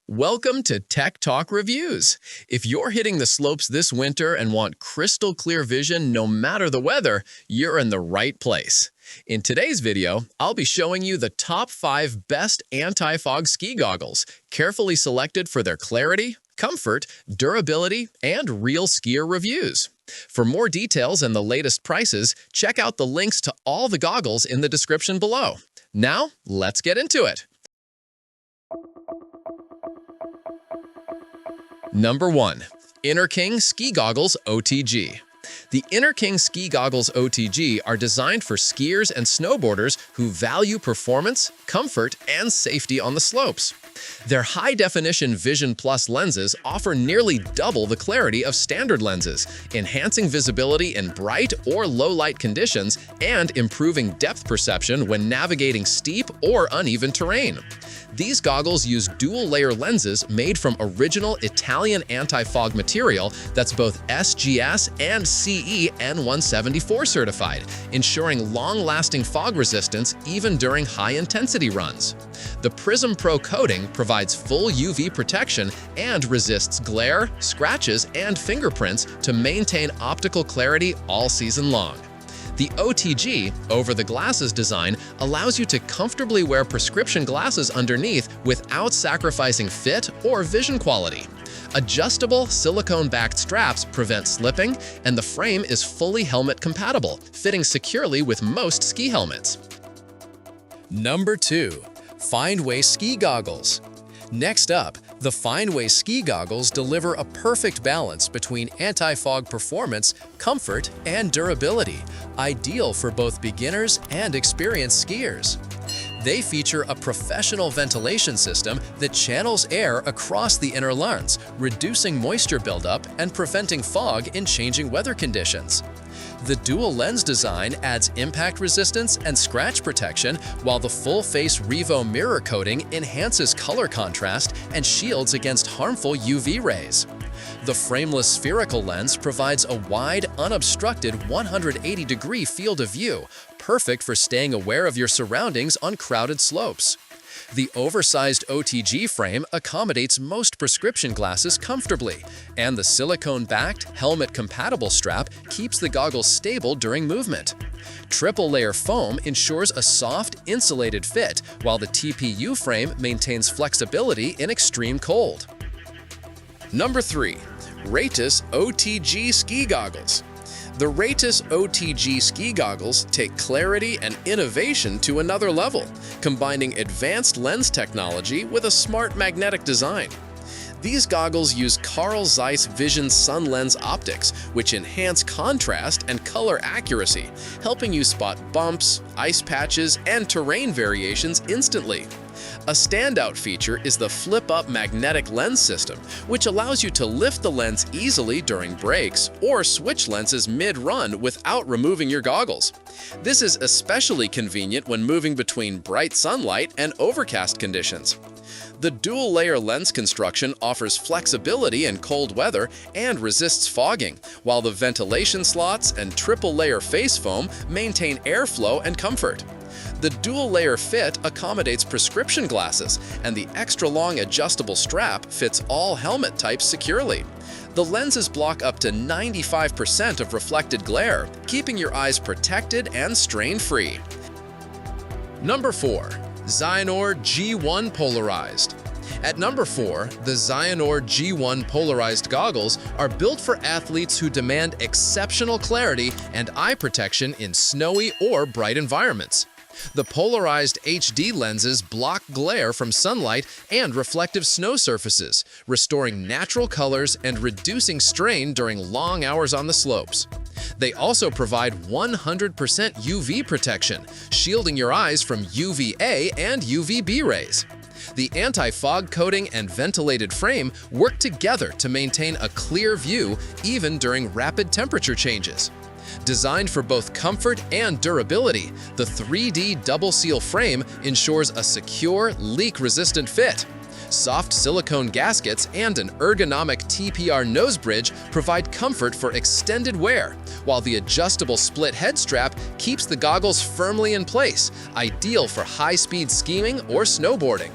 Welcome to Tech Talk Reviews. If you're hitting the slopes this winter and want crystal clear vision no matter the weather, you're in the right place. In today's video, I'll be showing you the top 5 best anti-fog ski goggles, carefully selected for their clarity, comfort, durability, and real skier reviews. For more details and the latest prices, check out the links to all the goggles in the description below. Now, let's get into it. Number 1. Innerking Ski Goggles OTG. The Innerking Ski Goggles OTG are designed for skiers and snowboarders who value performance, comfort, and safety on the slopes. Their high-definition Vision Plus lenses offer nearly double the clarity of standard lenses, enhancing visibility in bright or low-light conditions and improving depth perception when navigating steep or uneven terrain. These goggles use dual-layer lenses made from original Italian anti-fog material that's both SGS and CE N174 certified, ensuring long-lasting fog resistance even during high-intensity runs. The Prism Pro coating provides full UV protection and resists glare, scratches, and fingerprints to maintain optical clarity all season long. The OTG, over-the-glasses design, allows you to comfortably wear prescription glasses underneath without sacrificing fit or vision quality. Adjustable silicone-backed straps prevent slipping, and the frame is fully helmet-compatible, fitting securely with most ski helmets. Number 2. Findway Ski Goggles. Next up, the Findway Ski Goggles deliver a perfect balance between anti-fog performance, comfort, and durability, ideal for both beginners and experienced skiers. They feature a professional ventilation system that channels air across the inner lens, reducing moisture buildup and preventing fog in changing weather conditions. The dual lens design adds impact resistance and scratch protection, while the full-face Revo mirror coating enhances color contrast and shields against harmful UV rays. The frameless spherical lens provides a wide, unobstructed 180-degree field of view, perfect for staying aware of your surroundings on crowded slopes. The oversized OTG frame accommodates most prescription glasses comfortably, and the silicone-backed, helmet-compatible strap keeps the goggles stable during movement. Triple-layer foam ensures a soft, insulated fit, while the TPU frame maintains flexibility in extreme cold. Number 3. RAYTICE OTG Ski Goggles. The RAYTICE OTG Ski Goggles take clarity and innovation to another level, combining advanced lens technology with a smart magnetic design. These goggles use Carl Zeiss Vision Sun Lens optics, which enhance contrast and color accuracy, helping you spot bumps, ice patches, and terrain variations instantly. A standout feature is the flip-up magnetic lens system, which allows you to lift the lens easily during breaks or switch lenses mid-run without removing your goggles. This is especially convenient when moving between bright sunlight and overcast conditions. The dual-layer lens construction offers flexibility in cold weather and resists fogging, while the ventilation slots and triple-layer face foam maintain airflow and comfort. The dual-layer fit accommodates prescription glasses, and the extra-long adjustable strap fits all helmet types securely. The lenses block up to 95% of reflected glare, keeping your eyes protected and strain-free. Number 4. Zionor G1 Polarized. At number 4, the Zionor G1 Polarized goggles are built for athletes who demand exceptional clarity and eye protection in snowy or bright environments. The polarized HD lenses block glare from sunlight and reflective snow surfaces, restoring natural colors and reducing strain during long hours on the slopes. They also provide 100% UV protection, shielding your eyes from UVA and UVB rays. The anti-fog coating and ventilated frame work together to maintain a clear view even during rapid temperature changes. Designed for both comfort and durability, the 3D double seal frame ensures a secure, leak-resistant fit. Soft silicone gaskets and an ergonomic TPR nose bridge provide comfort for extended wear, while the adjustable split head strap keeps the goggles firmly in place, ideal for high-speed skiing or snowboarding.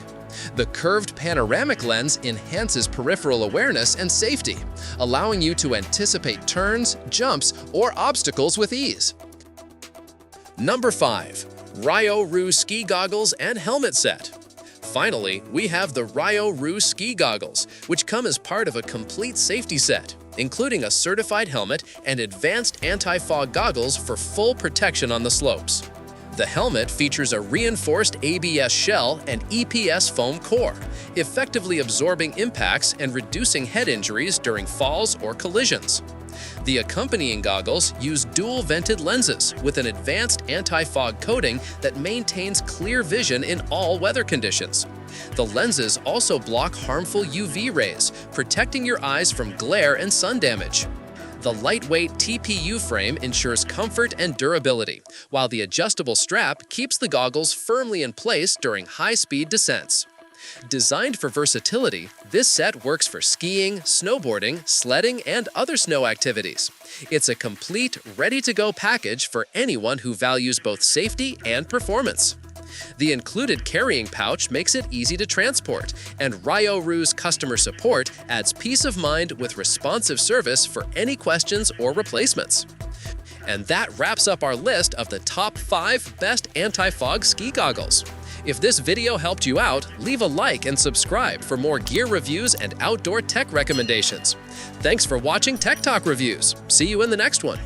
The curved panoramic lens enhances peripheral awareness and safety, allowing you to anticipate turns, jumps, or obstacles with ease. Number 5. RIOROO Ski Goggles and Helmet Set. Finally, we have the RIOROO Ski Goggles, which come as part of a complete safety set, including a certified helmet and advanced anti-fog goggles for full protection on the slopes. The helmet features a reinforced ABS shell and EPS foam core, effectively absorbing impacts and reducing head injuries during falls or collisions. The accompanying goggles use dual-vented lenses with an advanced anti-fog coating that maintains clear vision in all weather conditions. The lenses also block harmful UV rays, protecting your eyes from glare and sun damage. The lightweight TPU frame ensures comfort and durability, while the adjustable strap keeps the goggles firmly in place during high-speed descents. Designed for versatility, this set works for skiing, snowboarding, sledding, and other snow activities. It's a complete, ready-to-go package for anyone who values both safety and performance. The included carrying pouch makes it easy to transport, and RIOROO's customer support adds peace of mind with responsive service for any questions or replacements. And that wraps up our list of the top 5 best anti-fog ski goggles. If this video helped you out, leave a like and subscribe for more gear reviews and outdoor tech recommendations. Thanks for watching Tech Talk Reviews. See you in the next one.